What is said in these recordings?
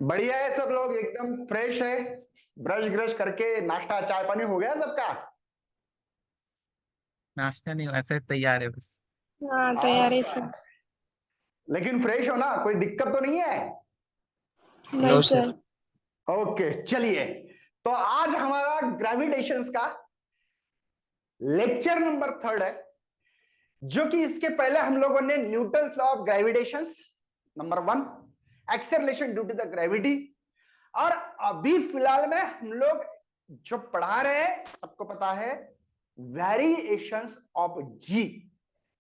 बढ़िया है, सब लोग एकदम फ्रेश है। ब्रश ग्रश करके नाश्ता चाय पानी हो गया सबका। नाश्ता नहीं ऐसे तैयार है बस। हाँ तैयारी से। आ, लेकिन फ्रेश हो ना, कोई दिक्कत तो नहीं है? नहीं सर। ओके चलिए। तो आज हमारा ग्रेविटेशंस का लेक्चर नंबर 3 है, जो कि इसके पहले हम लोगों ने Newton's law of gravitations number 1, acceleration due to the gravity, और अभी फिलहाल में हम लोग जो पढ़ा रहे हैं सबको पता है वेरिएशंस ऑफ जी,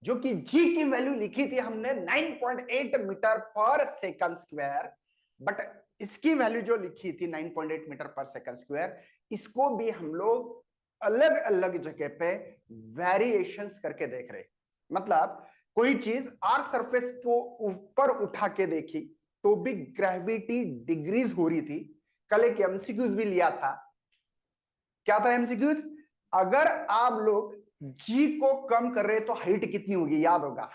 जो कि जी की वैल्यू लिखी थी हमने 9.8 मीटर पर सेकंड स्क्वायर, बट इसकी वैल्यू जो लिखी थी 9.8 मीटर पर सेकंड स्क्वायर, इसको भी हम लोग अलग अलग जगह पे वेरिएशंस करके देख रहे। मतलब कोई चीज आर्क सरफेस को ऊपर उठा के देखी तो भी ग्रेविटी डिग्रीज हो रही थी। कल एक एमसीक्यूज भी लिया था। क्या था एमसीक्यूज? अगर आप लोग जी को कम कर रहे तो हाइट कितनी होगी, याद होगा?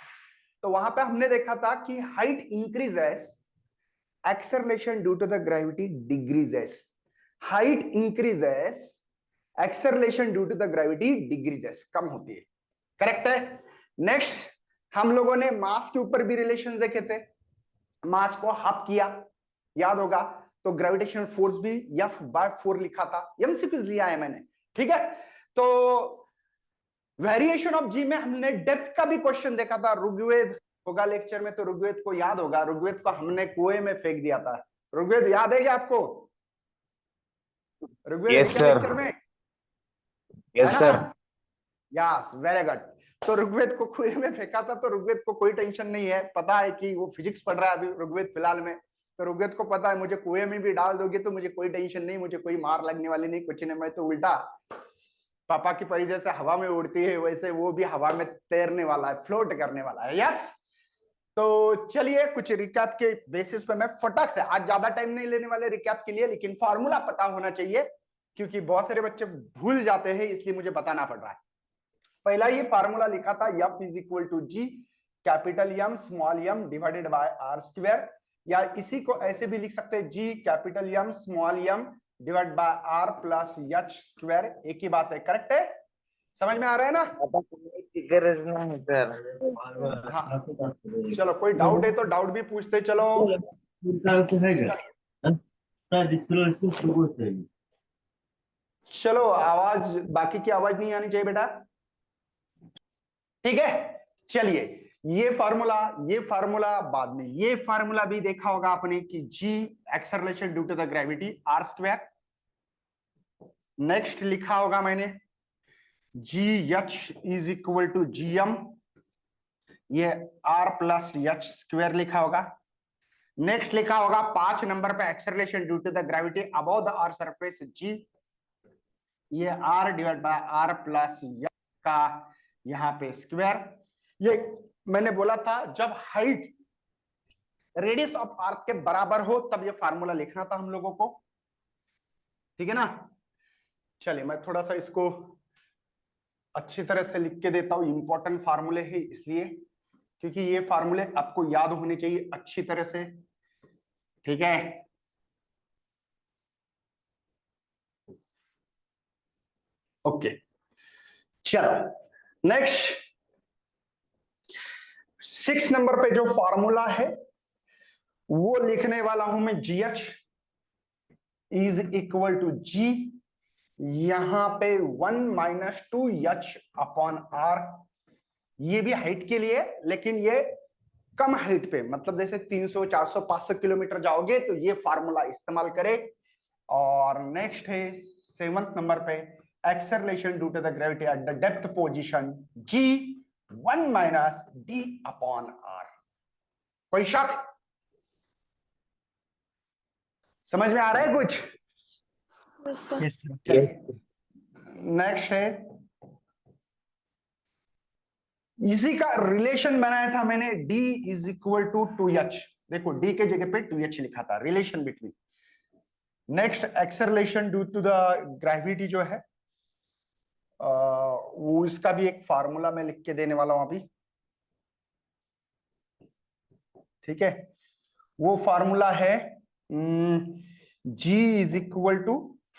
तो वहां पे हमने देखा था कि height increases, acceleration due to the gravity decreases. Height increases, acceleration due to the gravity decreases, कम होती है। करेक्ट है। नेक्स्ट हम लोगों ने मास के ऊपर भी रिलेशन देखे थे। मास को हाफ किया, याद होगा? तो ग्रेविटेशनल फोर्स भी F/4 लिखा था। एमसीक्यूज लिया है मैंने, ठीक है। तो वेरिएशन ऑफ जी में हमने डेप्थ का भी क्वेश्चन देखा था। ऋग्वेद होगा लेक्चर में, तो ऋग्वेद को याद होगा। ऋग्वेद को हमने कुएं में फेंक दिया था। ऋग्वेद याद है क्या आपको? ऋग्वेद है क्या लेक्चर में? Yes sir. Yes, very good. तो ऋग्वेद को कुएं में फेंका था, तो ऋग्वेद को कोई टेंशन नहीं है, पता है कि वो फिजिक्स पढ़ रहा है अभी ऋग्वेद फिलहाल में। तो ऋग्वेद को पता है मुझे कुएं में भी डाल दोगे तो मुझे कोई टेंशन नहीं, मुझे कोई मार लगने वाली नहीं, कुछ नहीं। मैं तो उल्टा पापा की परी जैसे हवा में उड़ती है वैसे वो भी हवा में तैरने वाला है, फ्लोट करने वाला है। यस। तो चलिए कुछ रिकैप के बेसिस पे मैं फटक से, आज ज्यादा टाइम नहीं लेने वाले रिकैप के लिए, लेकिन फॉर्मूला पता होना चाहिए क्योंकि बहुत सारे बच्चे भूल जाते हैं, इसलिए मुझे बताना पड़ रहा है। पहला ये फार्मूला लिखा था F is equal to G capital M small M divided by R square, या इसी को ऐसे भी लिख सकते हैं G capital M small M divide by R plus H square, एक ही बात है। करेक्ट है? समझ में आ रहा है ना? गरज नहीं सर। हाँ चलो, कोई डाउट है तो डाउट भी पूछते चलो। चलो आवाज, बाकी की आवाज नहीं आनी चाहिए बेटा, ठीक है। चलिए ये फार्मूला बाद में, ये फार्मूला भी देखा होगा आपने कि G acceleration due to the gravity R square. Next लिखा होगा मैंने G H is equal to G M, ये आर प्लस एच स्क्वायर लिखा होगा। नेक्स्ट लिखा होगा 5 नंबर पे acceleration due to the gravity above the R surface G, ये R divide by R plus H का यहाँ पे स्क्वायर। ये मैंने बोला था जब हाइट रेडियस ऑफ आर्क के बराबर हो तब ये फार्मूला लिखना था हम लोगों को, ठीक है ना। चलिए मैं थोड़ा सा इसको अच्छी तरह से लिख के देता हूं, इंपॉर्टेंट फार्मूले है इसलिए, क्योंकि ये फार्मूले आपको याद होने चाहिए अच्छी तरह से, ठीक है। ओके चलो नेक्स्ट 6 नंबर पे जो फार्मूला है वो लिखने वाला हूं मैं, G H is equal to G, यहां पे 1 माइनस 2 अपॉन आर, ये भी हाइट के लिए, लेकिन ये कम हाइट पे, मतलब जैसे 300 400 500 किलोमीटर जाओगे तो ये फार्मूला इस्तेमाल करें। और नेक्स्ट है 7th नंबर पे acceleration due to the gravity at the depth position G 1 minus D upon R. कोई शक? समझ में आ रहा है कुछ? यस चलिए नेक्स्ट है, इसी का रिलेशन बनाया था मैंने, d is equal to 2h। देखो d के जगह पे 2h लिखा था, relation between. Next acceleration due to the gravity जो है वो इसका भी एक फार्मूला मैं लिख के देने वाला हूं अभी, ठीक है। वो फार्मूला है G इज इक्वल टू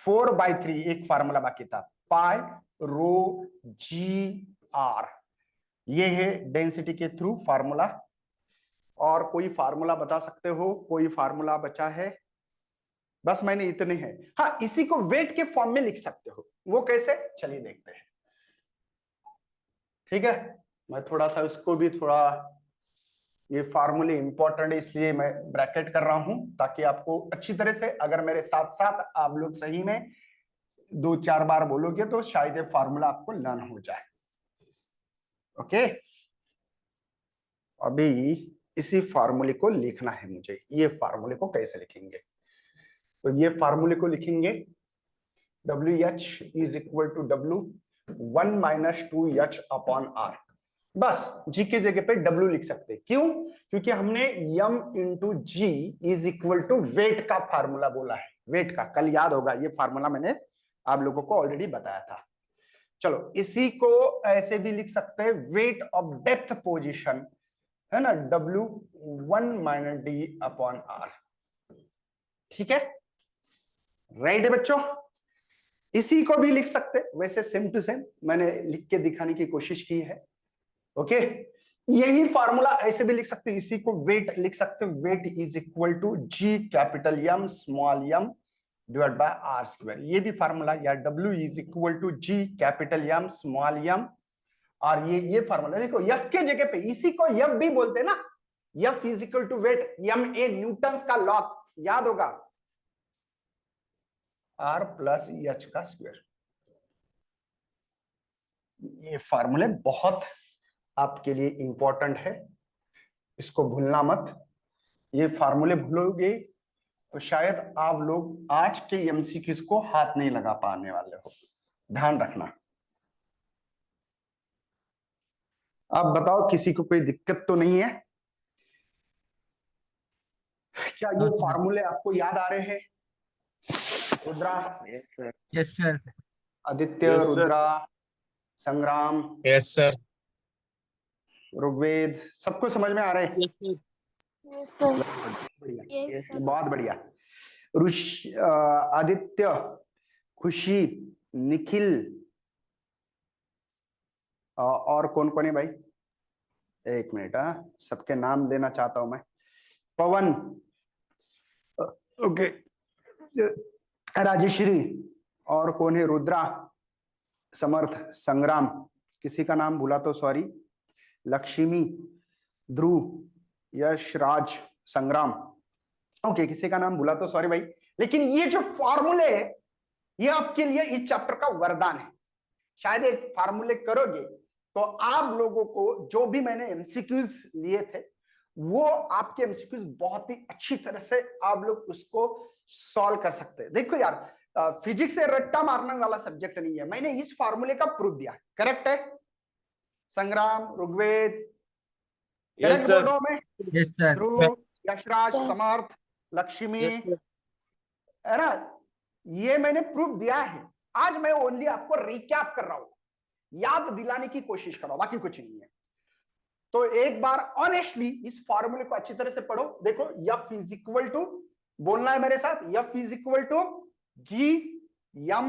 4/3, एक फार्मूला बाकी था, पाई रो जी आर, ये है डेंसिटी के थ्रू फार्मूला। और कोई फार्मूला बता सकते हो? कोई फार्मूला बचा है? बस मैंने इतने हैं। हाँ, इसी को वेट के फॉर्म में लिख सकते हो, वो कैसे, चलिए देखते हैं। ठीक है, मैं थोड़ा सा इसको भी थोड़ा, ये फार्मूले इंपॉर्टेंट है इसलिए मैं ब्रैकेट कर रहा हूं, ताकि आपको अच्छी तरह से, अगर मेरे साथ साथ आप लोग सही में 2-4 बार बोलोगे तो शायद ये फार्मूला आपको लर्न हो जाए। ओके, अभी इसी फार्मूले को लिखना है मुझे। ये फार्मूले को कैसे लिखेंगे? तो ये फार्मूले को लिखेंगे WH is equal to W1 - 2H upon R। बस G की जगह पे W लिख सकते हैं। क्यों? क्योंकि हमने M into G is equal to weight का फार्मूला बोला है, वेट का। कल याद होगा, ये फार्मूला मैंने आप लोगों को ऑलरेडी बताया था। चलो, इसी को ऐसे भी लिख सकते हैं, वेट ऑफ डेप्थ पोजीशन है ना, W1 - D अपॉन R। ठीक है, राइट है बच्चों? इसी को भी लिख सकते, वैसे सेम टू सेम मैंने लिख के दिखाने की कोशिश की है। ओके, यही फार्मूला ऐसे भी लिख सकते, इसी को वेट लिख सकते, weight is equal to G capital M small m divide by R square. ये भी फार्मूला, या W is equal to G capital M small m, और ये फार्मूला देखो, F के जगह पे, इसी को F भी बोलते हैं ना, F is equal to weight, ma Newton's का लॉ, याद होगा, R प्लस H का स्क्वायर। ये फार्मूले बहुत आपके लिए इंपॉर्टेंट है, इसको भूलना मत। ये फार्मूले भूलोगे तो शायद आप लोग आज के एमसीक्यूज को हाथ नहीं लगा पाने वाले हो, ध्यान रखना। अब बताओ, किसी को कोई दिक्कत तो नहीं है? क्या ये फार्मूले आपको याद आ रहे हैं? Rudra, yes sir. Aditya, Yes, sir. Rudra, संग्राम, यस सर। ऋग्वेद, सबको समझ में आ रहे हैं? Yes, sir. बढ़िया, Yes, sir. बहुत बढ़िया। आदित्य, खुशी, निखिल, और कौन कौन है भाई? एक मिनट, सबके नाम लेना चाहता हूं मैं। पवन, ओके, राजेश्री, और कौन है? रुद्रा, समर्थ, संग्राम, किसी का नाम भूला तो सॉरी, लक्ष्मी, ध्रुव, यश, राज, संग्राम, ओके, किसी का नाम भूला तो सॉरी भाई। लेकिन ये जो फॉर्मूले है, ये आपके लिए इस चैप्टर का वरदान है। शायद ये फार्मूले करोगे तो आप लोगों को, जो भी मैंने एमसीक्यूज लिए थे, वो आपके एमसीक्यूज बहुत ही अच्छी तरह से आप लोग उसको सॉल्व कर सकते हैं। देखो यार, फिजिक्स से रट्टा मारने वाला सब्जेक्ट नहीं है, मैंने इस फार्मूले का प्रूफ दिया, करेक्ट है? संग्राम, ऋग्वेद, करेक्ट बोल रहा हूं मैं? Yes sir. ध्रुव, यशराज, समर्थ, लक्ष्मी, है ना, ये मैंने प्रूफ दिया है। आज मैं ओनली आपको रिकैप कर रहा हूं, याद दिलाने की कोशिश कर रहा हूं, बाकी कुछ नहीं है। तो एक बार ऑनेस्टली इस फॉर्मूले को अच्छी तरह से पढ़ो। देखो, F इज इक्वल टू, बोलना है मेरे साथ, F is equal to G M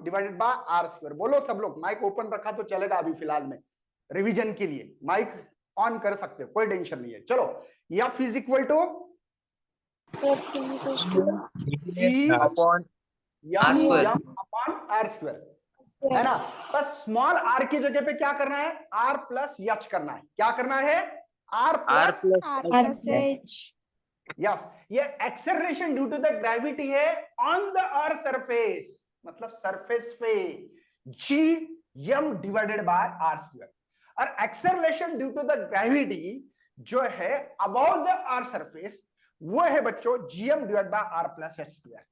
divided by R square. बोलो सब लोग, माइक ओपन रखा तो चलेगा अभी फिलहाल में, रिवीजन के लिए माइक ऑन कर सकते हो, कोई टेंशन नहीं है। चलो, F is equal to F is equal to G upon M upon R square, है ना। बस स्मॉल r की जगह पे क्या करना है? R प्लस H करना है। क्या करना है? R plus R plus H. Yes. ये acceleration due to the gravity है ऑन द अर्थ सरफेस, मतलब सरफेस पे, G M divided by R square. और acceleration due to the gravity जो है अबाउट द अर्थ सरफेस, वो है बच्चों GM divided by R plus H square.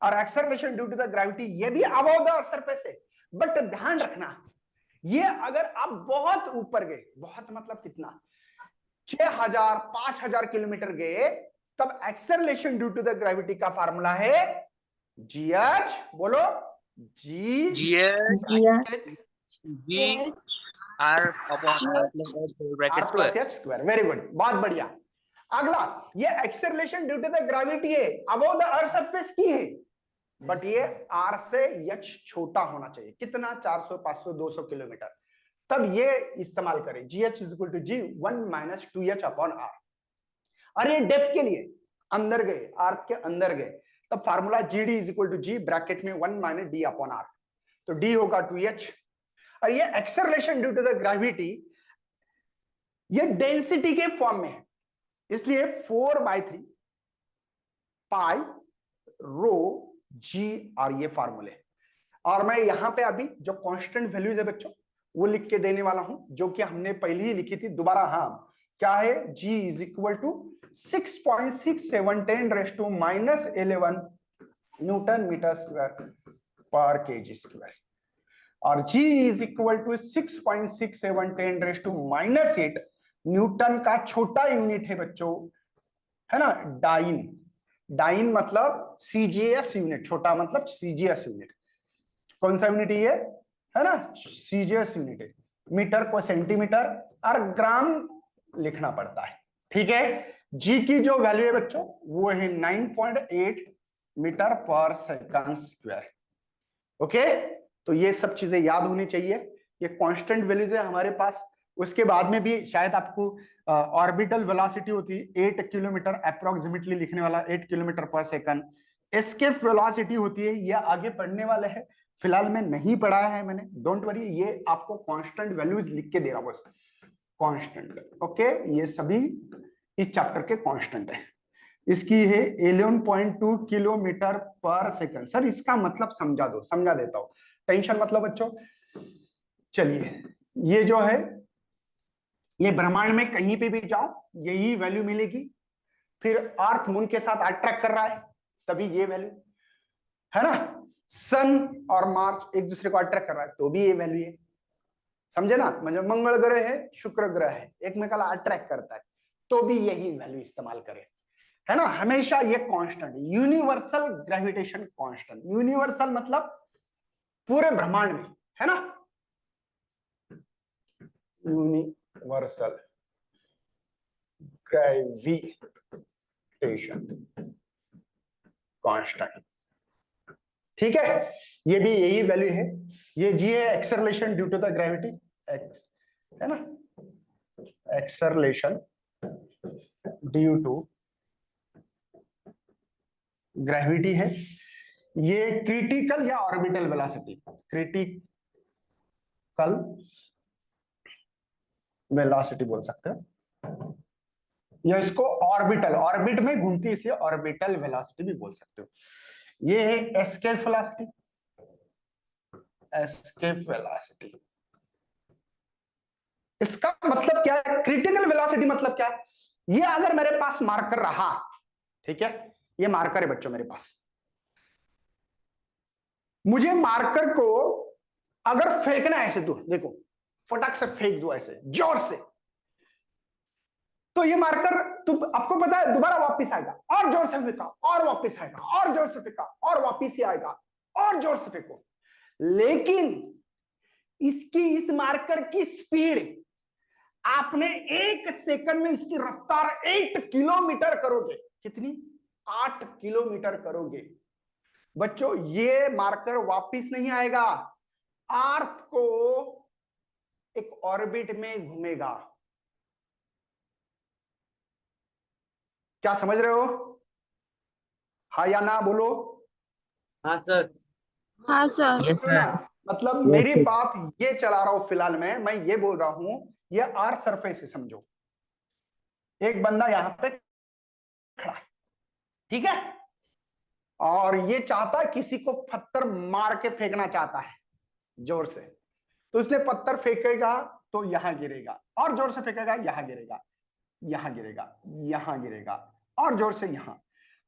और acceleration due to the gravity ये भी अबाउट द अर्थ सरफेस है। बट ध्यान रखना, ये अगर आप बहुत ऊपर गए, बहुत मतलब कितना, 6000 5000 किलोमीटर गए, तब acceleration due to the gravity का फार्मूला है GH, बोलो G R upon R plus H R plus H square. Very good, बहुत बढ़िया। अगला, ये acceleration due to the gravity है, अबव द अर्थ सरफेस की है, बट ये r से h छोटा होना चाहिए। कितना? 400, 500, 200 किलोमीटर। तब ये इस्तेमाल करें gh is equal to g 1 minus 2h upon r। और ये डेप्थ के लिए अंदर गए, अर्थ के अंदर गए, तब formula gd is equal to g bracket में 1 माइनस d अपॉन r, तो d होगा 2h। और ये acceleration due to the gravity, ये डेंसिटी के फॉर्म में है, इसलिए 4/3 पाई रो जी, और ये फार्मूले। और मैं यहां पे अभी जो कांस्टेंट वैल्यूज है बच्चों वो लिख के देने वाला हूं, जो कि हमने पहले ही लिखी थी। दोबारा, हाँ, क्या है? g is equal to 6.67 raise to -11 newton metre square पर केजी स्क्वायर, और g is equal to 6.67 raise to -8 newton का छोटा यूनिट है बच्चों, है ना, डाइन। डाइन मतलब सीजीएस यूनिट, छोटा मतलब सीजीएस यूनिट। कौन सा यूनिट ये है ना? सीजीएस यूनिट है। मीटर को सेंटीमीटर और ग्राम लिखना पड़ता है, ठीक है। जी की जो वैल्यू है बच्चों वो है 9.8 मीटर पर सेकंड स्क्वायर। ओके, तो ये सब चीजें याद होनी चाहिए, ये कांस्टेंट वैल्यूज है हमारे पास। उसके बाद में भी शायद आपको ऑर्बिटल वेलोसिटी होती है 8 किलोमीटर अप्रोक्सीमेटली लिखने वाला, 8 किलोमीटर पर सेकंड। एस्केप वेलोसिटी होती है, ये आगे पढ़ने वाले हैं, फिलहाल में नहीं पढ़ाया है मैंने, डोंट वरी, ये आपको कांस्टेंट वैल्यूज लिख के दे रहा हूं बस, कांस्टेंट। ओके, ये सभी इस चैप्टर के कांस्टेंट है। इसकी है 11.2 किलोमीटर पर सेकंड। सर इसका मतलब समझा दो, समझा देता हूं, टेंशन मतलब बच्चों। चलिए, ये जो है ये ब्रह्मांड में कहीं पे भी जाओ यही वैल्यू मिलेगी। फिर अर्थ मून के साथ अट्रैक्ट कर रहा है तभी ये वैल्यू, है ना। सन और मार्च एक दूसरे को अट्रैक्ट कर रहा है तो भी ये वैल्यू है, समझे ना। मतलब मंगल ग्रह है, शुक्र ग्रह है, एक में कला अट्रैक्ट करता है तो भी यही वैल्यू इस्तेमाल करें, है ना। हमेशा ये constant, universal gravitation constant. Universal मतलब पूरे ब्रह्मांड में, है ना, यूनिवर्सल ग्रेविटेशन कांस्टेंट, ठीक है। ये भी यही वैल्यू है। ये जी है acceleration due to the gravity, x, है ना, एक्सेलरेशन ड्यू टू ग्रेविटी है। ये क्रिटिकल या ऑर्बिटल वेलोसिटी, क्रिटिकल वेलोसिटी बोल सकते हैं, या इसको ऑर्बिटल, ऑर्बिट में घूमती इसलिए ऑर्बिटल वेलोसिटी भी बोल सकते हो। ये है एस्केप वेलोसिटी, एस्केप वेलोसिटी। इसका मतलब क्या है? क्रिटिकल वेलोसिटी मतलब क्या है? ये अगर मेरे पास मार्कर रहा, ठीक है, ये मार्कर है बच्चों मेरे पास, मुझे मार्कर को अगर फेंकना है ऐसे, दूर देखो, फटाक से फेंक दो ऐसे जोर से, तो ये मार्कर तुम आपको पता है दोबारा वापस आएगा, और जोर से फेंका और वापस आएगा, और जोर से फेंका और वापस ही आएगा, और जोर से फेंको। लेकिन इसकी, इस मार्कर की स्पीड आपने 1 सेकंड में इसकी रफ्तार 8 किलोमीटर करोगे। कितनी? 8 किलोमीटर करोगे बच्चों। ये मार्कर वापस नहीं आएगा, अर्थ को एक ऑर्बिट में घूमेगा। क्या समझ रहे हो? हाँ या ना बोलो। हाँ सर। हाँ सर। Yes, sir. ना, मतलब मेरी बात ये चला रहा हूं फिलहाल में, मैं ये बोल रहा हूं, ये अर्थ सरफेस से समझो। एक बंदा यहां पे खड़ा है, ठीक है, और ये चाहता है किसी को पत्थर मार के फेंकना चाहता है जोर से, तो उसने पत्थर फेंकेगा तो यहां गिरेगा, और जोर से फेंकेगा यहां गिरेगा, यहां गिरेगा, यहां गिरेगा, और जोर से यहां,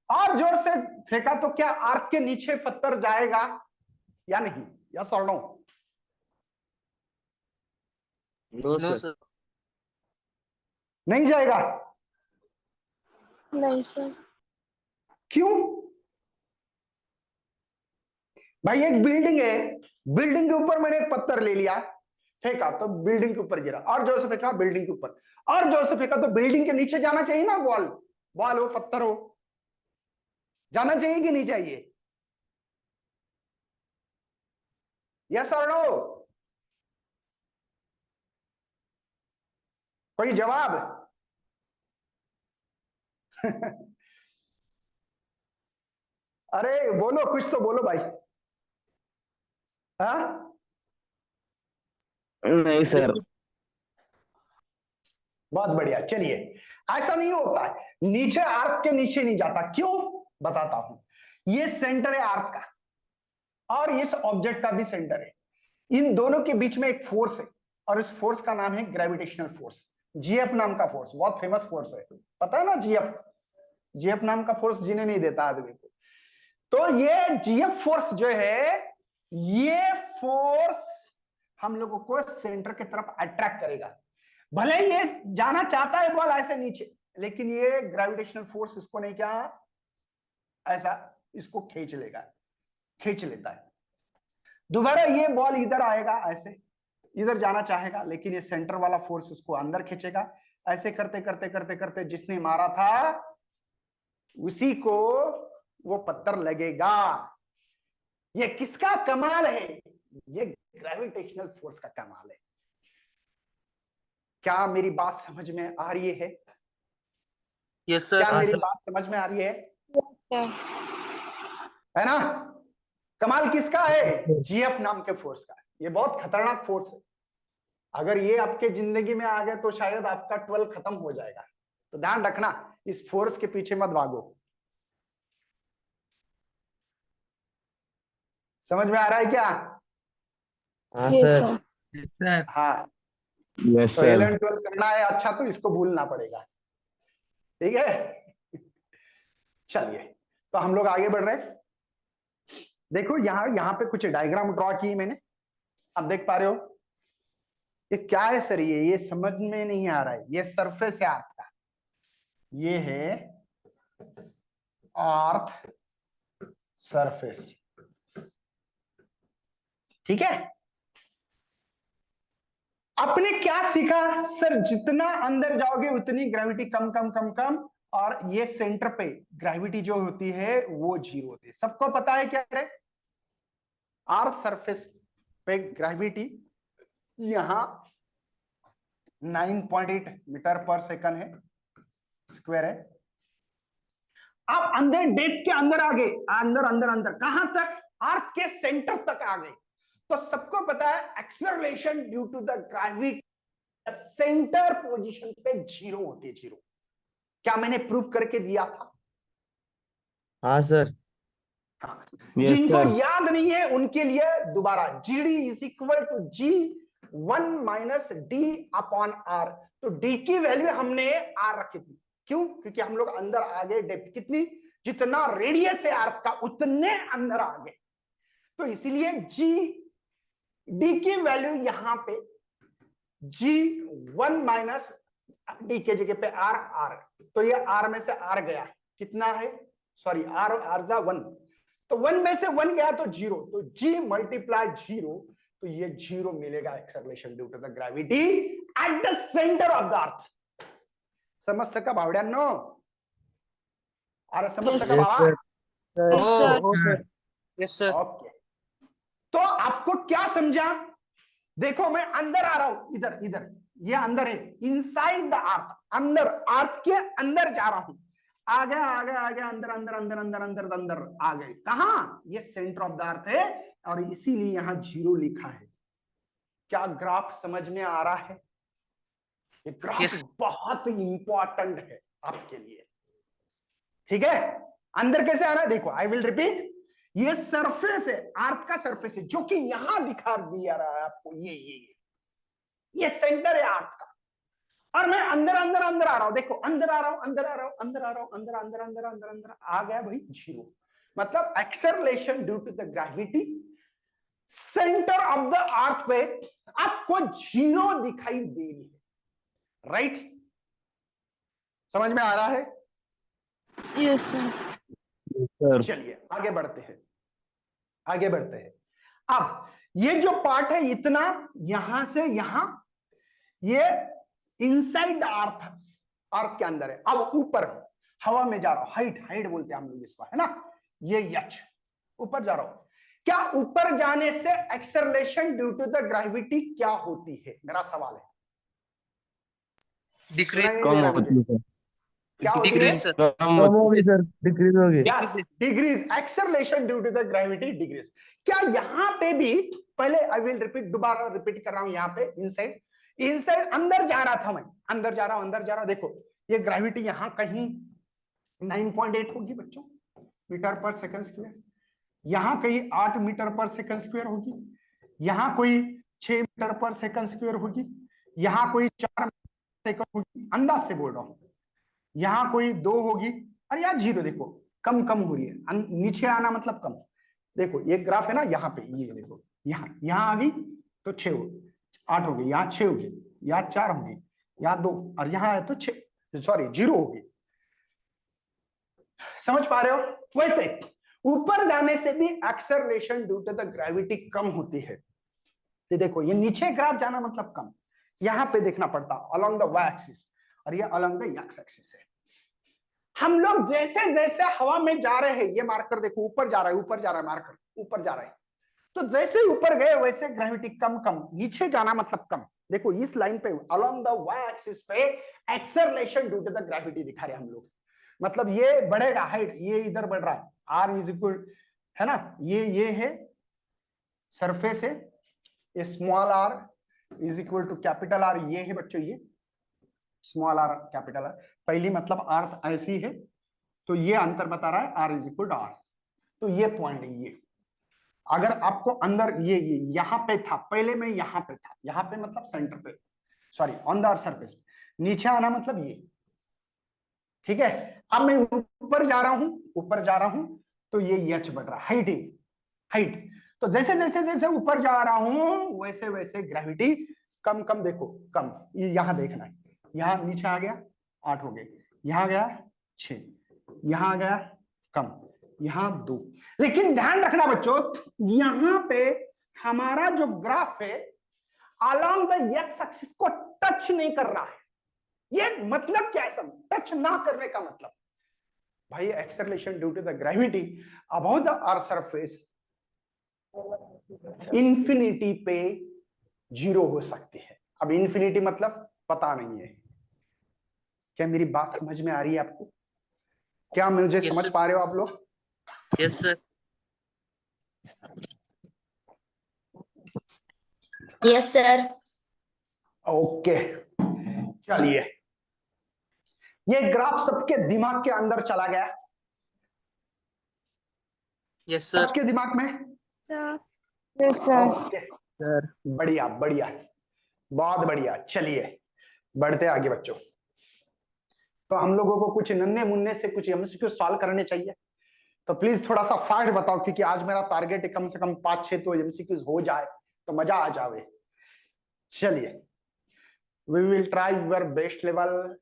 और जोर से फेंका तो क्या अर्थ के नीचे पत्थर जाएगा या नहीं? या सर नो? No sir. नहीं जाएगा। नहीं सर। क्यों? भाई एक बिल्डिंग है, बिल्डिंग के ऊपर मैंने एक पत्थर ले लिया, फेंका तो बिल्डिंग के ऊपर गिरा, और जोर से फेंका बिल्डिंग के ऊपर, और जोर से फेंका तो बिल्डिंग के नीचे जाना चाहिए ना, बॉल बॉल हो पत्थर हो, जाना चाहिए कि नहीं चाहिए? यस और नो? कोई जवाब? अरे बोलो, कुछ तो बोलो भाई। हाँ नहीं सर। बहुत बढ़िया। चलिए, ऐसा नहीं होता है, नीचे आर्क के नीचे नहीं जाता, क्यों बताता हूं। ये सेंटर है आर्क का और इस ऑब्जेक्ट का भी सेंटर है, इन दोनों के बीच में एक फोर्स है और इस फोर्स का नाम है ग्रेविटेशनल फोर्स। जीएफ नाम का फोर्स, बहुत फेमस फोर्स है, पता है ना जीएफ? जीएफ नाम का फोर्स जिन्हें नहीं देता आदमी को। तो ये जीएफ फोर्स जो है, ये फोर्स हम लोगों को सेंटर की तरफ अट्रैक्ट करेगा। भले ये जाना चाहता है बॉल ऐसे नीचे, लेकिन ये ग्रेविटेशनल फोर्स इसको नहीं क्या ऐसा इसको खींच लेगा, खींच लेता है। दोबारा ये बॉल इधर आएगा, ऐसे इधर जाना चाहेगा, लेकिन ये सेंटर वाला फोर्स उसको अंदर खींचेगा। ऐसे करते करते करते करते जिसने मारा था उसी को वो पत्थर लगेगा। ये किसका कमाल है? ये ग्रेविटेशनल फोर्स का कमाल है। क्या मेरी बात समझ में आ रही है? Yes sir. क्या मेरी बात समझ में आ रही है? सर है ना? कमाल किसका है? जीएफ नाम के फोर्स का। ये बहुत खतरनाक फोर्स है, अगर ये आपके जिंदगी में आ गया तो शायद आपका 12 खत्म हो जाएगा। तो ध्यान रखना, इस फोर्स के पीछे मत भागो। समझ में आ रहा है क्या? हाँ yes sir. Sir Yes, sir. हाँ, यस तो सर। 11 12 करना है अच्छा तो इसको भूलना पड़ेगा, ठीक है? चलिए, तो हम लोग आगे बढ़ रहे हैं। देखो यहाँ पे कुछ डायग्राम ड्रॉ की मैंने, आप देख पा रहे हो? ये क्या है सर? ये समझ में नहीं आ रहा है। ये सरफेस है अर्थ का, ये है अर्थ सरफेस, ठीक है? आपने क्या सीखा सर? जितना अंदर जाओगे उतनी ग्रेविटी कम कम कम कम, और ये सेंटर पे ग्रेविटी जो होती है वो जीरो होती है। सबको पता है क्या है? अर्थ सरफेस पे ग्रेविटी यहां 9.8 मीटर पर सेकंड है, स्क्वायर है। आप अंदर डेप्थ के अंदर आ गए, अंदर अंदर अंदर कहां तक? अर्थ के सेंटर तक आ गए। तो सबको पता है acceleration due to the gravity centre position पे जीरो होती है, जीरो। क्या मैंने प्रूव करके दिया था? हाँ सर। हाँ। Yes, जिनको sir. याद नहीं है उनके लिए दोबारा, GD is equal to G 1 minus D upon R. तो डी की वैल्यू हमने आर रखी थी, क्यों? क्योंकि हम लोग अंदर आ गए, डेप्थ कितनी, जितना रेडियस है अर्थ का उतने अंदर आ गए। तो इसीलिए जी डी की वैल्यू यहां पे जी 1 माइनस डी के जगह पे आर, आर तो ये आर में से आर गया, कितना है? सॉरी, आर आर जा 1, तो 1 में से 1 गया तो जीरो, तो जी मल्टीप्लाई जीरो, तो ये जीरो मिलेगा acceleration due to the gravity at the centre of the earth. समजतं का भावड्यांनो? अरे समजतं का बाबा? Yes sir yes sir. Okay, तो आपको क्या समझा? देखो मैं अंदर आ रहा हूं, इधर इधर, ये अंदर है, इनसाइड द अर्थ, अंदर अर्थ के अंदर जा रहा हूं, आगे आगे आगे अंदर अंदर अंदर अंदर अंदर अंदर आ गए। कहां? ये सेंटर ऑफ द अर्थ है और इसीलिए यहां जीरो लिखा है। क्या ग्राफ समझ में आ रहा है? ये ग्राफ Yes. बहुत इंपॉर्टेंट है आपके लिए, ठीक है? अंदर कैसे आ रहा है देखो, आई विल रिपीट। ये सरफेस है, अर्थ का सरफेस है, जो कि यहां दिखा दिया रहा है आपको, ये सेंटर है अर्थ का, और मैं अंदर अंदर अंदर आ रहा हूं। देखो अंदर आ रहा हूं, अंदर आ रहा हूं, अंदर आ रहा हूं, अंदर अंदर अंदर अंदर अंदर आ गया भाई जीरो। मतलब acceleration due to the gravity centre of the earth पे आपको जीरो दिखाई दे रही है, राइट? समझ में आ रहा है? Yes sir Yes, sir. चलिए आगे बढ़ते हैं, आगे बढ़ते हैं। अब ये जो पार्ट है इतना यहां से यहां, ये इनसाइड अर्थ, अर्थ के अंदर है। अब ऊपर हवा में जा रहा हूं, हाइट, हाइट बोलते हैं हम लोग इसको, है ना, ये यच ऊपर जा रहा हूं। क्या ऊपर जाने से acceleration due to the gravity क्या होती है, मेरा सवाल है। डिक्रीज सुनाई नहीं दे रहा मुझे। क्या होती है? Decrease sir. कम होगी सर, डिक्रीज होगी। Yes, degrees, acceleration due to the gravity degrees. क्या यहां पे भी, पहले आई विल रिपीट, दोबारा रिपीट कर रहा हूं, यहां पे इनसाइड, इनसाइड अंदर जा रहा था मैं, अंदर जा रहा हूं, अंदर जा रहा हूं। देखो ये ग्रेविटी यहां कहीं 9.8 होगी बच्चों, मीटर पर सेकंड स्क्वायर, यहां कहीं 8 मीटर पर सेकंड स्क्वायर होगी, यहां कोई 6 मीटर पर सेकंड स्क्वायर होगी, यहां कोई 4 सेकंड होगी, अंदाज से बोल रहा हूं, यहां कोई 2 होगी, और यहाँ 0। देखो कम कम हो रही है, नीचे आना मतलब कम। देखो ये ग्राफ है ना, यहाँ पे ये देखो, यहाँ आ गई तो 6 हो, 8 होगी, यहाँ 6 होगी, यहाँ 4 होगी, यहाँ 2, और यहाँ है तो 6, सॉरी 0 होगी। समझ पा रहे हो? वैसे ऊपर जाने से भी acceleration due to the gravity कम होती है। ये देखो ये नीचे ग्राफ जाना मतलब कम, यहाँ पे देखना पड़ता अलोंग द वाई एक्सिस, और ये अलोंग द एक्स एक्सिस है। हम लोग जैसे जैसे हवा में जा रहे हैं, ये मार्कर देखो ऊपर जा रहा है, ऊपर जा रहा है, मार्कर ऊपर जा रहा है, तो जैसे ऊपर गए वैसे ग्रेविटी कम कम, नीचे जाना मतलब कम। देखो इस लाइन पे अलोंग द वाई एक्सिस पे acceleration due to the gravity दिखा रहे हम लोग, मतलब ये बढ़ेगा, हाइट ये इधर बढ़ रहा है, आर इज इक्वल, है ना, ये है सरफेस है, ये small R is equal to capital R, ये है बच्चों, ये स्मॉल आर कैपिटल आर, पहली मतलब अर्थ ऐसी है, तो ये अंतर बता रहा है R is equal to R. तो ये पॉइंट है ये, अगर आपको अंदर ये यहां पे था, पहले में यहां पे था, यहां पे मतलब सेंटर पे, सॉरी ऑन द सरफेस, नीचे आना मतलब ये, ठीक है। अब मैं ऊपर जा रहा हूं, ऊपर जा रहा हूं, तो ये एच बढ़ रहा है, हाइट है, हाइट। तो जैसे जैसे जैसे ऊपर जा रहा हूं वैसे वैसे ग्रेविटी कम कम, देखो कम, ये यहां देखना है, यहां नीचे आ गया 8 हो गए, यहां गया 6, यहां आ गया कम, यहां 2। लेकिन ध्यान रखना बच्चों, यहां पे हमारा जो ग्राफ है अलोंग द एक्स एक्सिस को टच नहीं कर रहा है। ये मतलब क्या है, सब टच ना करने का मतलब भाई, acceleration due to the gravity above the earth surface infinity पे 0 हो सकती है। अब इंफिनिटी मतलब पता नहीं है। क्या मेरी बात समझ में आ रही है आपको? क्या मुझे Yes, समझ sir. पा रहे हो आप लोग? Yes sir. Yes sir. Okay चलिए, ये ग्राफ सबके दिमाग के अंदर चला गया, यस सर। सबके दिमाग में? Yes sir. ओके सर बढ़िया बढ़िया, बहुत बढ़िया। चलिए बढ़ते आगे बच्चों। तो हम लोगों को कुछ नन्हे मुन्ने से कुछ एमसीक्यू सॉल्व करने चाहिए, तो प्लीज थोड़ा सा फास्ट बताओ, क्योंकि आज मेरा टारगेट है कम से कम 5-6 तो एमसीक्यूज हो जाए तो मजा आ जावे। चलिए we will try your best level.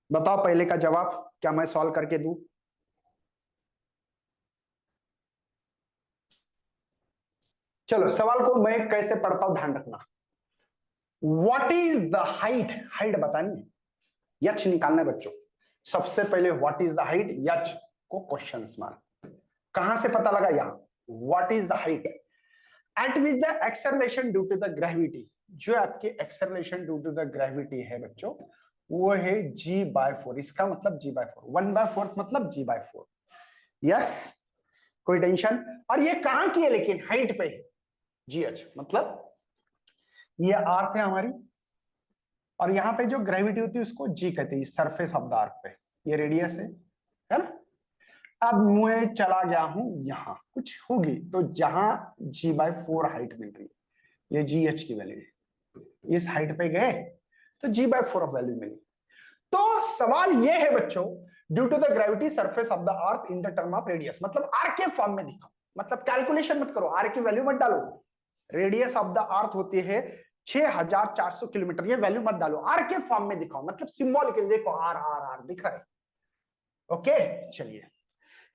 बताओ पहले का जवाब, क्या मैं सॉल्व करके दूं? चलो सवाल को मैं कैसे पढ़ता हूं ध्यान रखना। What is the height, height बतानी है, यच निकालना है बच्चों। सबसे पहले what is the height, H को क्वेश्चन मार्क, कहां से पता लगा? यहां what is the height at which the acceleration due to the gravity, जो आपकी acceleration due to the gravity है बच्चों वो है g/4। इसका मतलब g/4, 1/4 मतलब g/4। यस, कोई टेंशन? और ये कहां की है लेकिन? हाइट पे है, GH मतलब ये आर्क है हमारी, और यहाँ पे जो ग्रेविटी होती है उसको जी कहते हैं, सरफेस ऑफ द आर्क पे, ये रेडियस है ना। अब मैं चला गया हूं यहां, कुछ होगी तो जहां g/4 हाइट मिल रही है, ये GH की वैल्यू है, इस हाइट पे गए तो g/4 वैल्यू मिली। तो सवाल ये है बच्चों, due to the gravity surface of the earth in the term of radius, मतलब आर के फॉर्म में दिखाओ, मतलब कैलकुलेशन मत करो, आर की वैल्यू मत डालो। रेडियस ऑफ द अर्थ होती है 6400 किलोमीटर, ये वैल्यू मत डालो, आर के फॉर्म में दिखाओ, मतलब सिंबॉलिकली देखो आर आर आर दिख रहा है। ओके चलिए,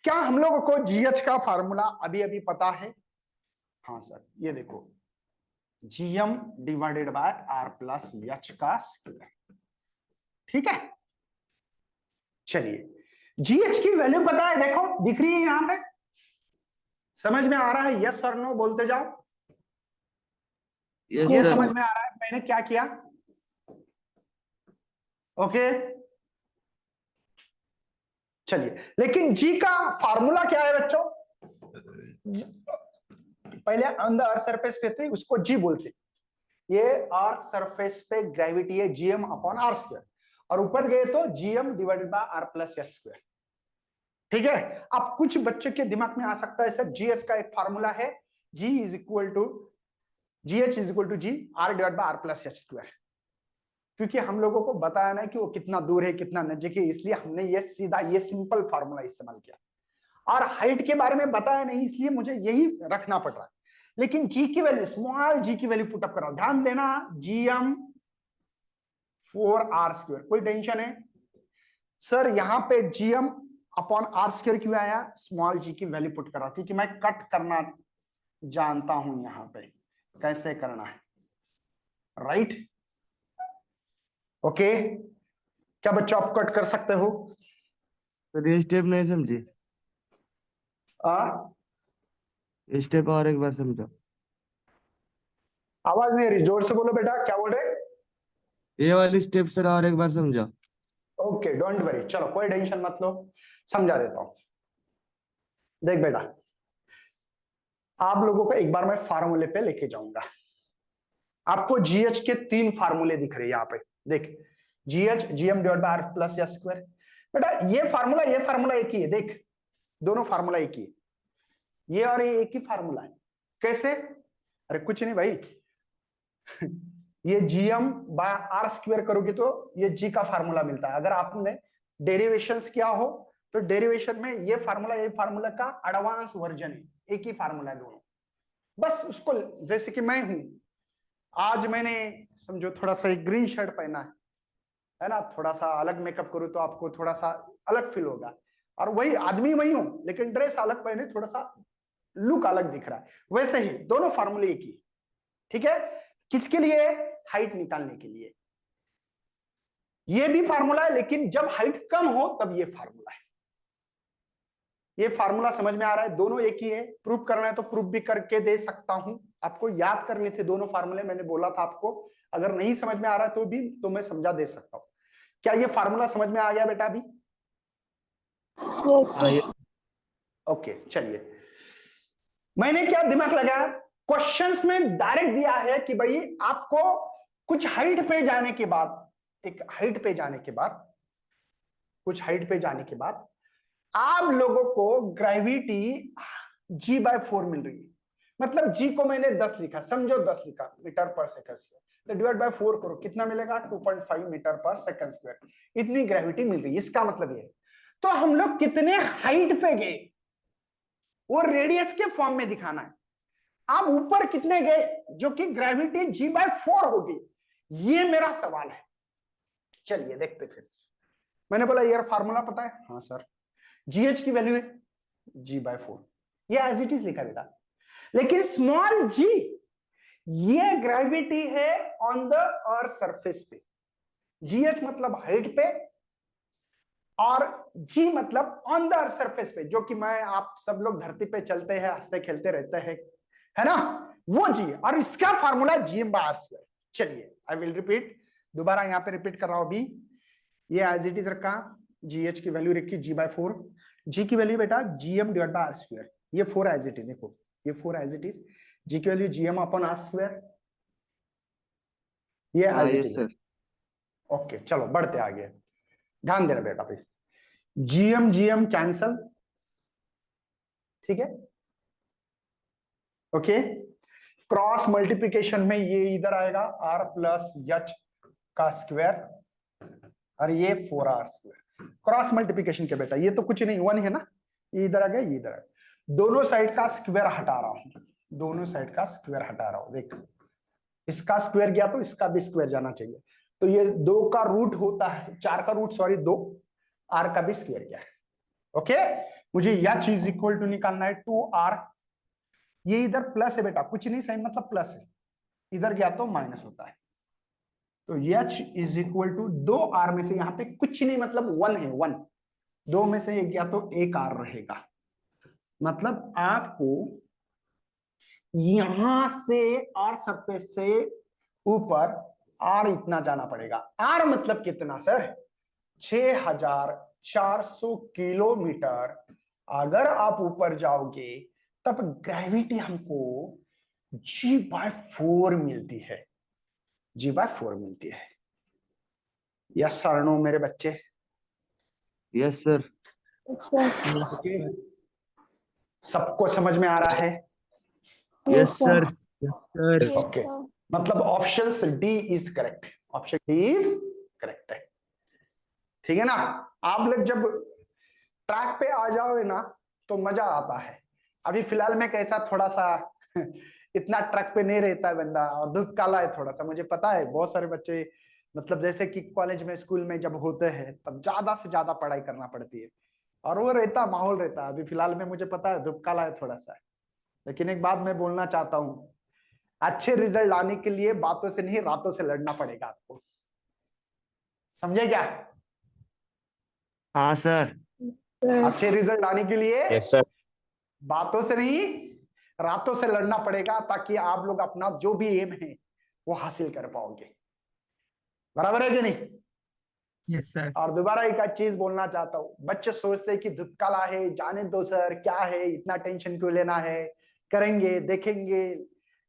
क्या हम लोगों को जीएच का फार्मूला अभी अभी पता है? हाँ सर, ये देखो GM divided by R plus H का स्क्वायर। ठीक है, चलिए जीएच की वैल्यू पता है, देखो दिख रही है यहां पे, समझ में आ रहा है? यस और नो बोलते जाओ। यस ये सर। समझ में आ रहा है मैंने क्या किया? ओके, चलिए, लेकिन जी का फार्मूला क्या है बच्चों? पहले ऑन द अर्थ सरफेस पे थे, उसको जी बोलते। ये अर्थ सरफेस पे ग्रेविटी है जीएम अपॉन आर स्क्वायर, और ऊपर गए तो GM divided by R plus H square. ठीक है, अब कुछ बच्चे के दिमाग में आ सकता है सर जीएच का एक फार्मूला है, G is equal to G H is equal to G R divide by R plus H square. क्योंकि हम लोगों को बताया ना कि वो कितना दूर है कितना नजदीक है, इसलिए हमने ये सीधा ये सिंपल फार्मूला इस्तेमाल किया, और हाइट के बारे में बताया नहीं, इसलिए मुझे यही रखना पड़ रहा है। लेकिन जी की वैल्यू, स्मॉल जी की वैल्यू पुटअप कराओ, ध्यान देना, जीएम 4r स्क्वायर। कोई टेंशन है सर यहाँ पे जीएम अपॉन आर स्क्वायर क्यों आया? स्मॉल जी की वैल्यू पुट कराओ, क्योंकि मैं कट करना जानता हूं यहाँ पे कैसे करना है, राइट? ओके, क्या बच्चों आप कट कर सकते हो? सर ये स्टेप नहीं समझे, ये स्टेप और एक बार समझो। आवाज नहीं आ रही, जोर से बोलो बेटा, क्या बोल रहे? ये वाली स्टेप सर और एक बार समझो। ओके, डोंट वरी, चलो कोई टेंशन मत लो, समझा देता हूं। देख बेटा, आप लोगों को एक बार मैं फार्मूले पे लेके जाऊंगा। आपको जीएच के 3 फार्मूले दिख रहे हैं यहाँ पे, देख, GH GM divide by R plus H square. बेटा ये फार्मूला एक ही है, देख दोनों फार्मूला एक ही है, ये और ये एक ही फार्मूला है। कैसे? अरे कुछ नहीं भाई, ये जीएम बाय आर स्क्वायर करोगे तो ये जी का फार्मूला मिलता है। अगर आपने डेरिवेशंस किया हो तो डेरिवेशन में ये फार्मूला का एडवांस वर्जन है, एक ही फार्मूला है दोनों। बस उसको, जैसे कि मैं हूं, आज मैंने समझो थोड़ा सा एक ग्रीन शर्ट पहना है ना, थोड़ा सा अलग मेकअप करूं तो आपको थोड़ा सा अलग फील होगा, और वही आदमी वही हूं लेकिन ड्रेस अलग पहने, थोड़ा सा लुक अलग दिख रहा है। वैसे ही दोनों फार्मूले एक ही, ठीक है? किसके लिए? हाइट निकालने के लिए। ये भी फार्मूला है, लेकिन जब हाइट कम हो तब ये फार्मूला है। ये फार्मूला समझ में आ रहा है? दोनों एक ही है। प्रूफ करना है तो प्रूफ भी करके दे सकता हूं, आपको याद करने थे दोनों फार्मूले, मैंने बोला था आपको। अगर नहीं समझ में आ रहा है तो भी तो मैं समझा दे सकता हूं। क्या ये फार्मूला समझ में आ गया बेटा अभी? ओके, चलिए, मैंने क्या दिमाग लगाया, क्वेश्चंस में डायरेक्ट दिया है कि भाई आपको कुछ हाइट पे जाने के बाद, एक हाइट पे जाने के बाद, कुछ हाइट पे जाने के बाद आप लोगों को ग्रेविटी g/4 मिल रही है। मतलब g को मैंने 10 लिखा, समझो 10 लिखा, मीटर पर सेकंड स्क्वायर, तो डिवाइड बाय 4 करो, कितना मिलेगा? 2.5 मीटर पर सेकंड स्क्वायर। इतनी ग्रेविटी मिल रही है, इसका मतलब ये है। तो हम लोग कितने हाइट पे गए वो रेडियस के फॉर्म में दिखाना है। आप ऊपर कितने गए जो कि ग्रेविटी g/4 होगी, ये मेरा सवाल है। चलिए देखते फिर। मैंने बोला यार फार्मूला पता है? हाँ सर, जीएच की वैल्यू है g/4, ये एज इट इज लिखा बेटा। लेकिन स्मॉल जी, ये ग्रेविटी है ऑन द अर्थ सरफेस पे। जीएच मतलब हाइट पे, और जी मतलब ऑन द अर्थ सरफेस पे, जो कि मैं आप सब लोग धरती पे चलते हैं, हंसते खेलते रहते हैं, है ना, वो जी। और इसका फार्मूला g/r²। चलिए आई विल रिपीट, दोबारा यहां पे रिपीट कर रहा हूं अभी। ये एज इट इज रखा, जीएच की वैल्यू रखी g/4, जी की वैल्यू बेटा gm डिवाइड बाय r²। ये 4 एज इट इज, देखो ये 4 एज इट इज, जी की वैल्यू gm अपॉन r², ये एज इट इज। ओके चलो बढ़ते आगे, ध्यान देना बेटा भाई, gm gm कैंसल, ठीक है? ओके, क्रॉस मल्टीप्लिकेशन में ये इधर आएगा r प्लस एच का स्क्वायर, और ये 4r²। क्रॉस मल्टीप्लिकेशन के बेटा ये तो कुछ नहीं, 1 है ना, ये इधर आ गया, ये इधर आ गया। दोनों साइड का स्क्वायर हटा रहा हूं, दोनों साइड का स्क्वायर हटा रहा हूं। देख, इसका स्क्वायर गया तो इसका भी स्क्वायर जाना चाहिए, तो ये 2 का रूट होता है, 4 का रूट सॉरी 2, r का भी स्क्वायर गया है। ओके, मुझे यह चीज इक्वल टू निकालना है 2r। ये इधर प्लस है बेटा, कुछ नहीं साइन मतलब प्लस है, इधर गया तो माइनस होता है। तो h is equal to 2r में से यहाँ पे कुछ नहीं मतलब 1 है, 1 2 में से एक गया तो 1r रहेगा। मतलब आपको यहां से r सरफेस से ऊपर r इतना जाना पड़ेगा। r मतलब कितना सर? 6400 किलोमीटर। अगर आप ऊपर जाओगे तब ग्रेविटी हमको g/4 मिलती है, g/4 मिलती है। यस सर नो मेरे बच्चे? Yes sir. Yes, sir. Okay, सबको समझ में आ रहा है? Yes sir. Sir Yes, okay, sir. मतलब option D is correct, option D is correct है। ठीक है ना? आप लोग जब ट्रैक पे आ जाओगे ना तो मजा आता है। अभी फिलहाल में कैसा थोड़ा सा इतना ट्रैक पे नहीं रहता है बंदा, और धूप काला है थोड़ा सा, मुझे पता है। बहुत सारे बच्चे मतलब जैसे कि कॉलेज में स्कूल में जब होते हैं तब ज्यादा से ज्यादा पढ़ाई करना पड़ती है, और वो रहता माहौल रहता है। अभी फिलहाल में मुझे पता है धूप काला है थोड़ा सा, लेकिन एक बात मैं बोलना चाहता हूँ, अच्छे रिजल्ट लाने के लिए बातों से नहीं रातों से लड़ना पड़ेगा आपको। समझे क्या? हाँ सर। Sir. अच्छे रिजल्ट लाने के लिए यस सर। बातों से नहीं रातों से लड़ना पड़ेगा, ताकि आप लोग अपना जो भी एम है वो हासिल कर पाओगे। बराबर है कि नहीं? Yes sir. और दोबारा एक चीज बोलना चाहता हूँ, बच्चे सोचते हैं कि धुपकाला है, जाने दो सर, क्या है इतना टेंशन क्यों लेना है, करेंगे देखेंगे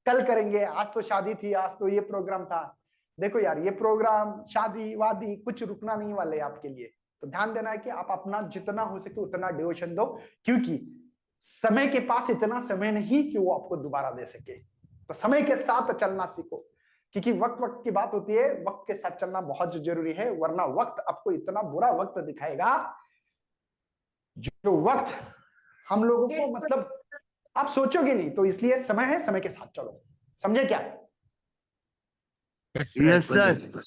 कल करेंगे, आज तो शादी थी, आज तो ये प्रोग्राम था। देखो यार, ये प्रोग्राम शादी वादी कुछ रुकना नहीं वाले आपके लिए। तो ध्यान देना है कि आप अपना जितना हो सके उतना डिवोशन दो, क्योंकि समय के पास इतना समय नहीं कि वो आपको दोबारा दे सके। तो समय के साथ चलना सीखो, क्योंकि वक्त वक्त की बात होती है, वक्त के साथ चलना बहुत जरूरी है, वरना वक्त आपको इतना बुरा वक्त दिखाएगा, जो वक्त हम लोगों को मतलब आप सोचोगे नहीं। तो इसलिए समय है, समय के साथ चलो। समझे क्या? Yes sir.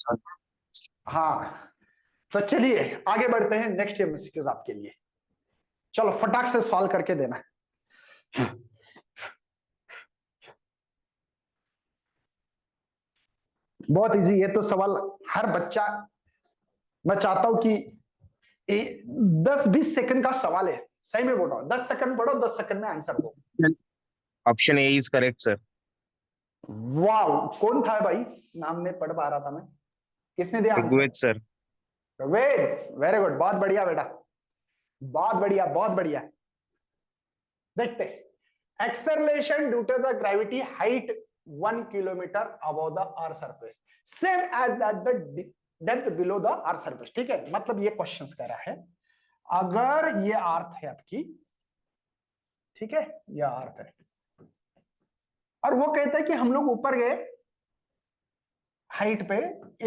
हाँ, तो चलिए आगे बढ़ते हैं नेक्स्ट एमसीक्यूज आपके लिए। चलो फटाक से सॉल्व करके देना। बहुत इजी, ये तो सवाल हर बच्चा, मैं चाहता हूं कि 10-20 सेकंड का सवाल है, सही में बोल रहा हूं। 10 सेकंड पढ़ो, 10 सेकंड में आंसर दो। Option A is correct sir. वाह, कौन था भाई? नाम में पढ़ पा रहा था मैं, किसने दिया आंसर? ऋग्वेद सर। ऋग्वेद, वेरी गुड, बहुत बढ़िया बेटा, बहुत बढ़िया बहुत बढ़िया। देखते, acceleration due to the gravity height 1 kilometre above the earth surface same as the depth below the earth surface. ठीक है, मतलब ये क्वेश्चन कह रहा है, अगर ये अर्थ है आपकी, ठीक है, ये अर्थ है, और वो कहता है कि हम लोग ऊपर गए हाइट पे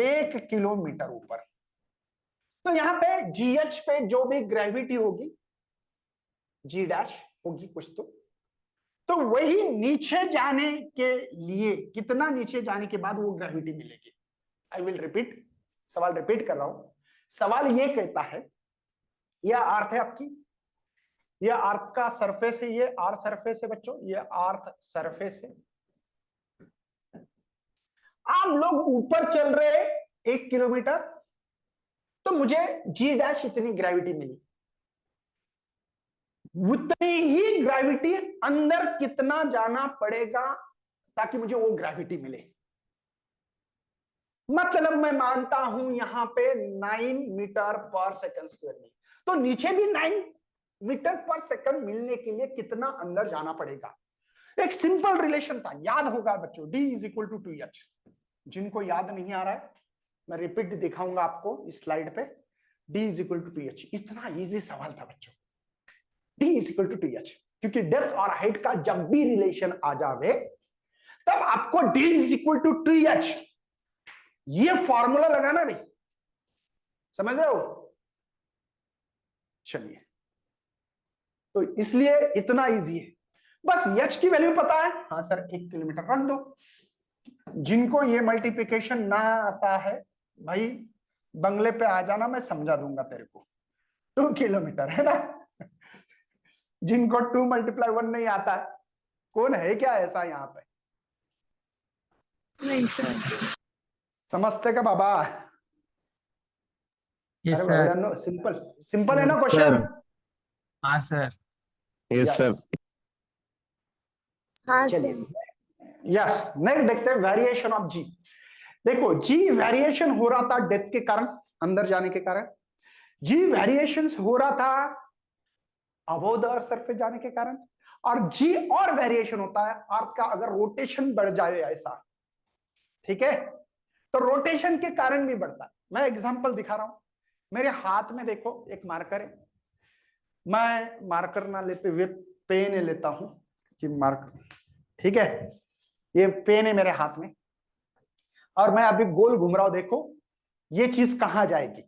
1 किलोमीटर ऊपर, तो यहां पे जीएच पे जो भी ग्रेविटी होगी, जी डैश होगी कुछ, तो वही नीचे जाने के लिए, कितना नीचे जाने के बाद वो ग्रेविटी मिलेगी। आई विल रिपीट, सवाल रिपीट कर रहा हूं। सवाल ये कहता है, यह अर्थ है आपकी, यह अर्थ का सरफेस है, ये अर्थ सरफेस है बच्चों, ये अर्थ सरफेस है। आप लोग ऊपर चल रहे 1 किलोमीटर, तो मुझे जी डैश इतनी ग्रेविटी मिली, उतनी ही ग्रेविटी अंदर कितना जाना पड़ेगा ताकि मुझे वो ग्रेविटी मिले। मतलब मैं मानता हूं यहां पे 9 मीटर पर सेकंड स्क्वायर में, तो नीचे भी 9 मीटर पर सेकंड मिलने के लिए कितना अंदर जाना पड़ेगा। एक सिंपल रिलेशन था, याद होगा बच्चों, D is equal to 2H। जिनको याद नहीं आ रहा है मैं रिपीट दिखाऊंगा आपको इस स्लाइड पे। D is equal to 2H, इतना इजी सवाल था बच्चों। D is equal to 2H, क्योंकि डेप्थ और हाइट का जब भी रिलेशन आ जावे तब आपको D is equal to 2H ये फॉर्मूला लगाना नहीं, समझ रहे हो? चलिए, तो इसलिए इतना इजी है, बस H की वैल्यू पता है, हाँ सर 1 किलोमीटर रख दो। जिनको ये मल्टीप्लिकेशन ना आता है भाई, बंगले पे आ जाना, मैं समझा दूंगा तेरे को। 2 किलोमीटर है ना, जिनको 2 × 1 नहीं आता है, कौन है क्या ऐसा यहाँ पे? नहीं सर। समझते का बाबा? यस अरे सर। भाई सिंपल सिंपल है ना क्वेश्चन? हाँ सर। Yes, sir. हाँ चलिए सर। यस, नेक्स्ट देखते हैं वेरिएशन ऑफ जी। देखो जी वेरिएशन हो रहा था डेप्थ के कारण, अंदर जाने के कारण। जी वेरिएशन हो रहा था अबव द अर्थ सरफेस जाने के कारण। और जी और वेरिएशन होता है अर्थ का अगर रोटेशन बढ़ जाए ऐसा, ठीक है? तो रोटेशन के कारण भी बढ़ता है। मैं एग्जांपल दिखा रहा हूं, मेरे हाथ में देखो एक मार्कर है, मैं मार्कर ना लेते हुए पेन लेता हूं कि मार्कर, ठीक है? ये पेन है मेरे हाथ में और मैं अभी गोल घूम रहा हूं, देखो ये चीज कहां जाएगी।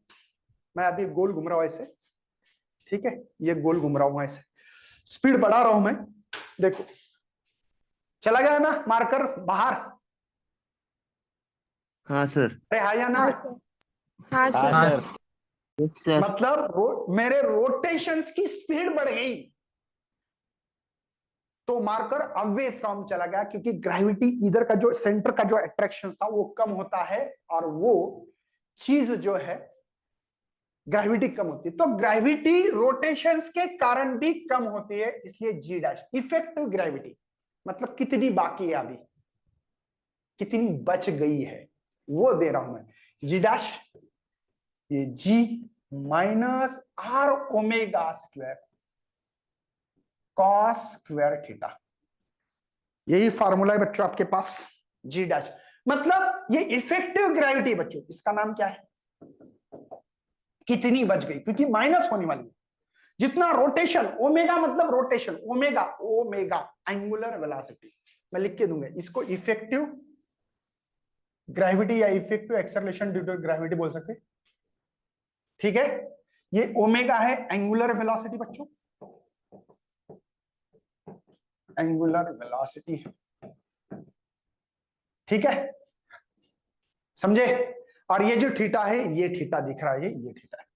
मैं अभी गोल घूम रहा हूं ऐसे, ठीक है? ये गोल घूम रहा हूं ऐसे, स्पीड बढ़ा रहा हूं मैं, देखो चला गया ना मार्कर बाहर। हाँ सर। अरे हाँ या ना? हाँ सर। हाँ सर। हाँ सर। Yes sir. मतलब मेरे रोटेशंस की स्पीड बढ़ गई तो मार्कर अवे फ्रॉम चला गया, क्योंकि ग्रेविटी इधर का जो सेंटर का जो अट्रैक्शन था वो कम होता है और वो चीज जो है ग्रेविटी कम होती है। तो ग्रेविटी रोटेशंस के कारण भी कम होती है, इसलिए जी डैश इफेक्टिव ग्रेविटी मतलब कितनी बाकी है अभी, कितनी बच गई है वो दे रहा हूं मैं। जी डैश ये G minus R omega square cos square theta, यही फार्मूला है बच्चों आपके पास। जी डैश मतलब ये इफेक्टिव ग्रेविटी बच्चों, इसका नाम क्या है? कितनी बच गई, क्योंकि माइनस होने वाली है। जितना रोटेशन, ओमेगा मतलब rotation, omega omega angular velocity, मैं लिख के दूंगा इसको इफेक्टिव ग्रेविटी या effective acceleration due to gravity बोल सकते, ठीक है? ये ओमेगा है एंगुलर वेलोसिटी बच्चों, एंगुलर वेलोसिटी, ठीक है? समझे? और ये जो थीटा है ये थीटा दिख रहा है, ये थीटा है,